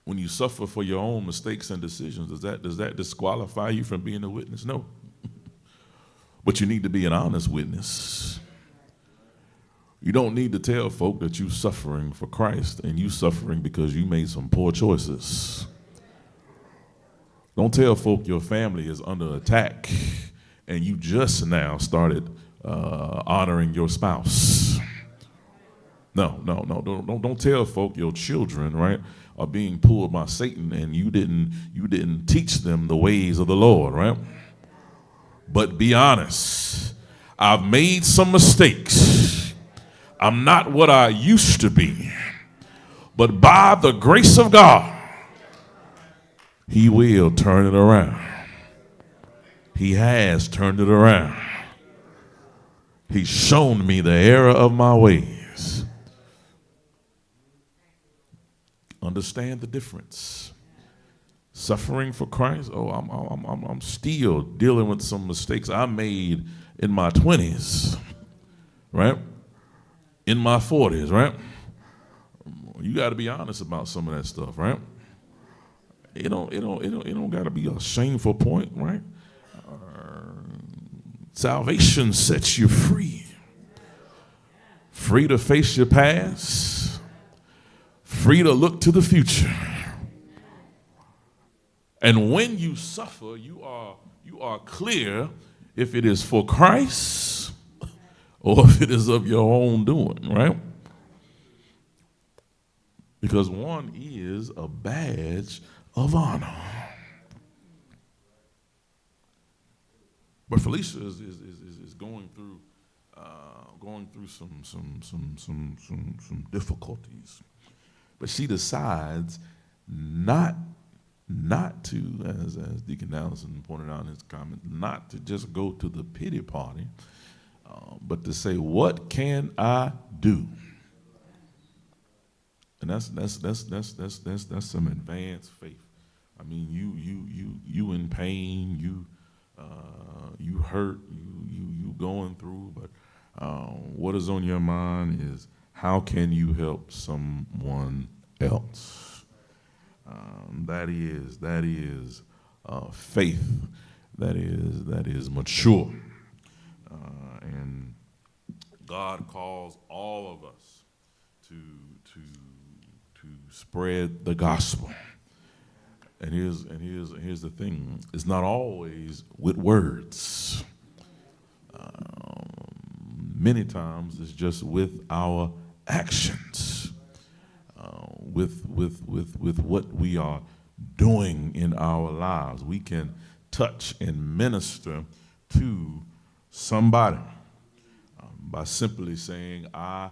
when you suffer for your own mistakes and decisions, does that disqualify you from being a witness? No. But you need to be an honest witness. You don't need to tell folk that you're suffering for Christ and you suffering because you made some poor choices. Don't tell folk your family is under attack and you just now started honoring your spouse. No. Don't tell folk your children, right, are being pulled by Satan and you didn't teach them the ways of the Lord, right? But be honest. I've made some mistakes. I'm not what I used to be. But by the grace of God, He will turn it around. He has turned it around. He's shown me the error of my ways. Understand the difference. Suffering for Christ, I'm still dealing with some mistakes I made in my 20s, right? In my 40s, right? You got to be honest about some of that stuff, right? It don't got to be a shameful point, right? Salvation sets you free. Free to face your past. Free to look to the future. And when you suffer, you are clear if it is for Christ or if it is of your own doing, right? Because one is a badge of honor. But Felicia is going through some difficulties. But she decides not to, as Deacon Allison pointed out in his comment, not to just go to the pity party, but to say, what can I do? And that's some advanced faith. I mean, you in pain, you hurt, you going through, but what is on your mind is how can you help someone else? That is faith. That is mature, and God calls all of us to spread the gospel. And here's the thing: it's not always with words. Many times it's just with our actions, with what we are doing in our lives. We can touch and minister to somebody by simply saying, I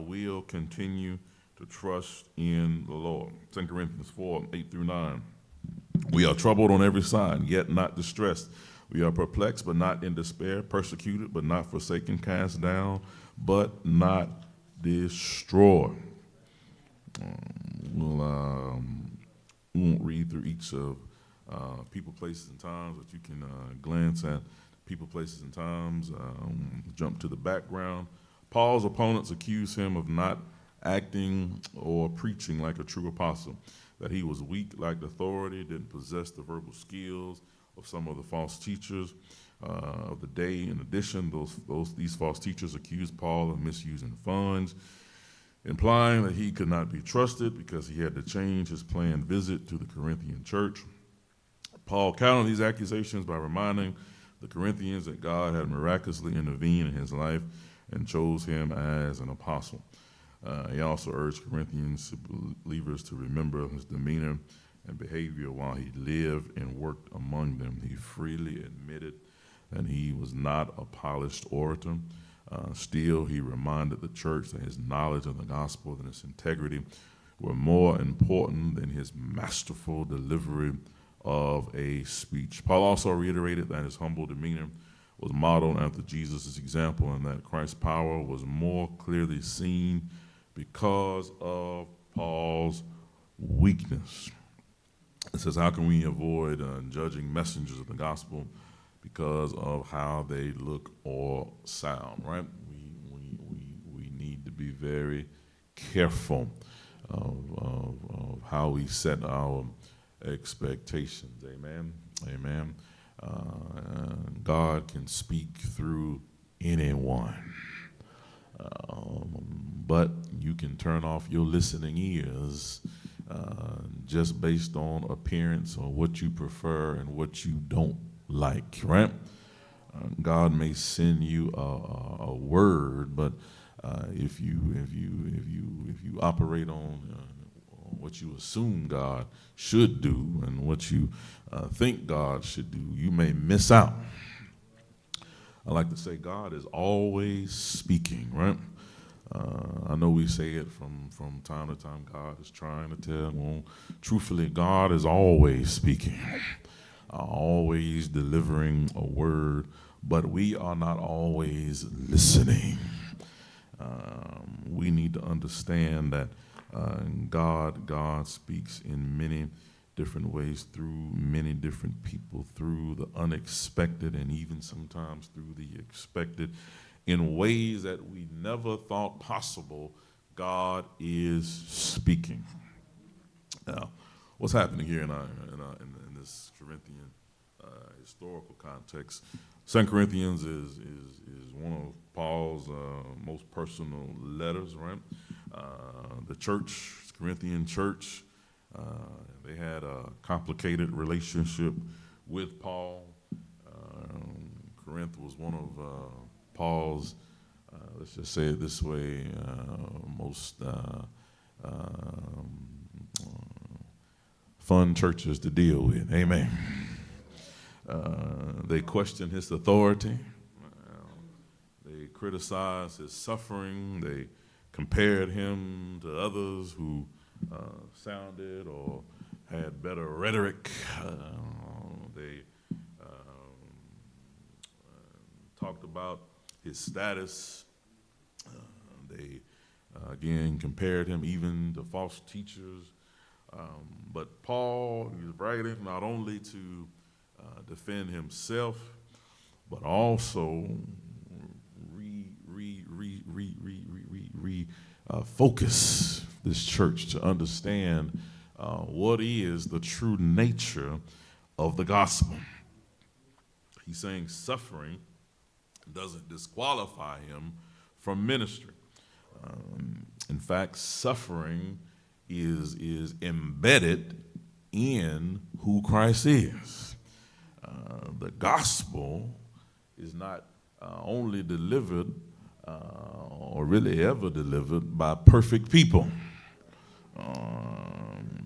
will continue to trust in the Lord. 2 Corinthians 4:8-9. We are troubled on every side, yet not distressed. We are perplexed, but not in despair, persecuted, but not forsaken, cast down, but not destroyed. We won't read through each of people, places, and times, but you can glance at people, places, and times. Jump to the background. Paul's opponents accuse him of not acting or preaching like a true apostle, that he was weak, lacked authority, didn't possess the verbal skills of some of the false teachers of the day. In addition, these false teachers accused Paul of misusing funds, implying that he could not be trusted because he had to change his planned visit to the Corinthian church. Paul countered these accusations by reminding the Corinthians that God had miraculously intervened in his life and chose him as an apostle. He also urged Corinthians believers to remember his demeanor and behavior while he lived and worked among them. He freely admitted that he was not a polished orator. Still, he reminded the church that his knowledge of the gospel and his integrity were more important than his masterful delivery of a speech. Paul also reiterated that his humble demeanor was modeled after Jesus' example and that Christ's power was more clearly seen because of Paul's weakness. It says, how can we avoid judging messengers of the gospel because of how they look or sound, right? We need to be very careful of how we set our expectations. Amen. Amen. God can speak through anyone. But you can turn off your listening ears just based on appearance or what you prefer and what you don't like, right? God may send you a word, but if you operate on what you assume God should do and what you think God should do, you may miss out. I like to say God is always speaking, right? I know we say it from time to time, God is trying to tell. Well, truthfully, God is always speaking, always delivering a word, but we are not always listening. We need to understand that God speaks in many different ways through many different people, through the unexpected and even sometimes through the expected, in ways that we never thought possible. God is speaking. Now, what's happening here in this Corinthian historical context? 2 Corinthians is one of Paul's most personal letters, right? The church, Corinthian church, they had a complicated relationship with Paul. Corinth was one of Paul's, let's just say it this way, most fun churches to deal with. Amen. They questioned his authority. They criticized his suffering. They compared him to others who sounded or had better rhetoric. They talked about his status. They, again, compared him even to false teachers. But Paul is writing not only to defend himself, but also focus this church to understand what is the true nature of the gospel. He's saying suffering doesn't disqualify him from ministry. In fact, suffering is embedded in who Christ is. The gospel is not only delivered or really ever delivered by perfect people.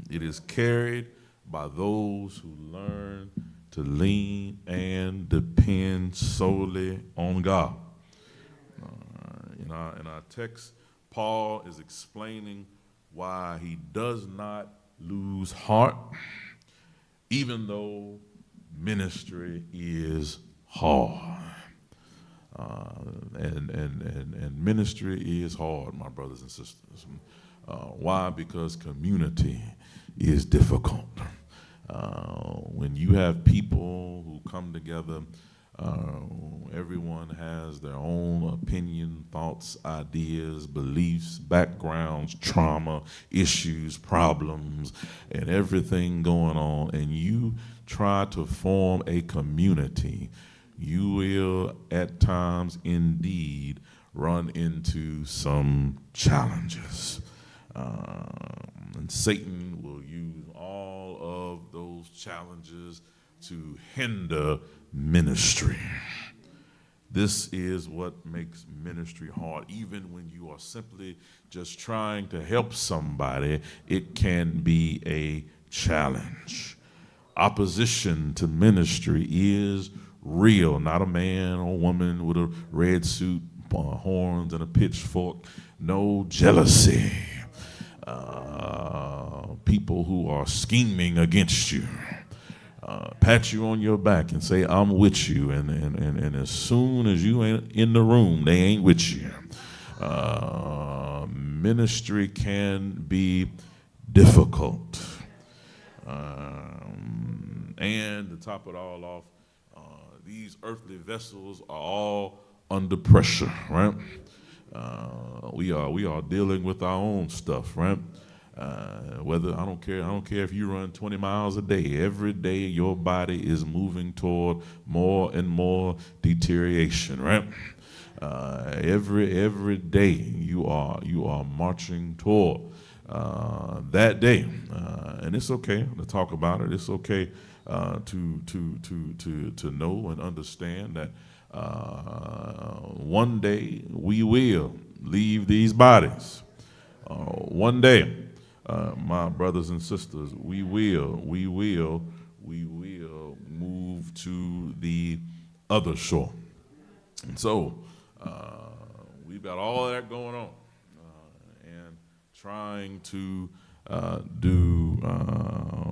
It is carried by those who learn to lean and depend solely on God. In our text, Paul is explaining why he does not lose heart, even though ministry is hard. And ministry is hard, my brothers and sisters. Why? Because community is difficult. When you have people who come together, everyone has their own opinion, thoughts, ideas, beliefs, backgrounds, trauma, issues, problems, and everything going on, and you try to form a community, you will at times indeed run into some challenges. And Satan will use all of those challenges to hinder ministry. This is what makes ministry hard. Even when you are simply just trying to help somebody, it can be a challenge. Opposition to ministry is real, not a man or woman with a red suit, horns, and a pitchfork. No jealousy. People who are scheming against you. Pat you on your back and say, I'm with you. And as soon as you ain't in the room, they ain't with you. Ministry can be difficult. And to top it all off, these earthly vessels are all under pressure, right? We are dealing with our own stuff, right? Whether I don't care if you run 20 miles a day. Every day your body is moving toward more and more deterioration, right? Every day you are marching toward that day, and it's okay to talk about it. It's okay to know and understand that one day we will leave these bodies. One day, my brothers and sisters, we will move to the other shore. And so we've got all of that going on, and trying to do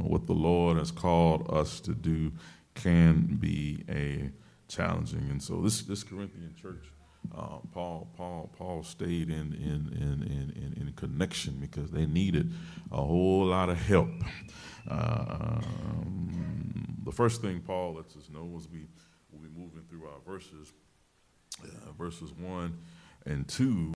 what the Lord has called us to do can be a challenging. And so this Corinthian church, Paul stayed in connection because they needed a whole lot of help. The first thing Paul lets us know as we'll be moving through our verses 1 and 2.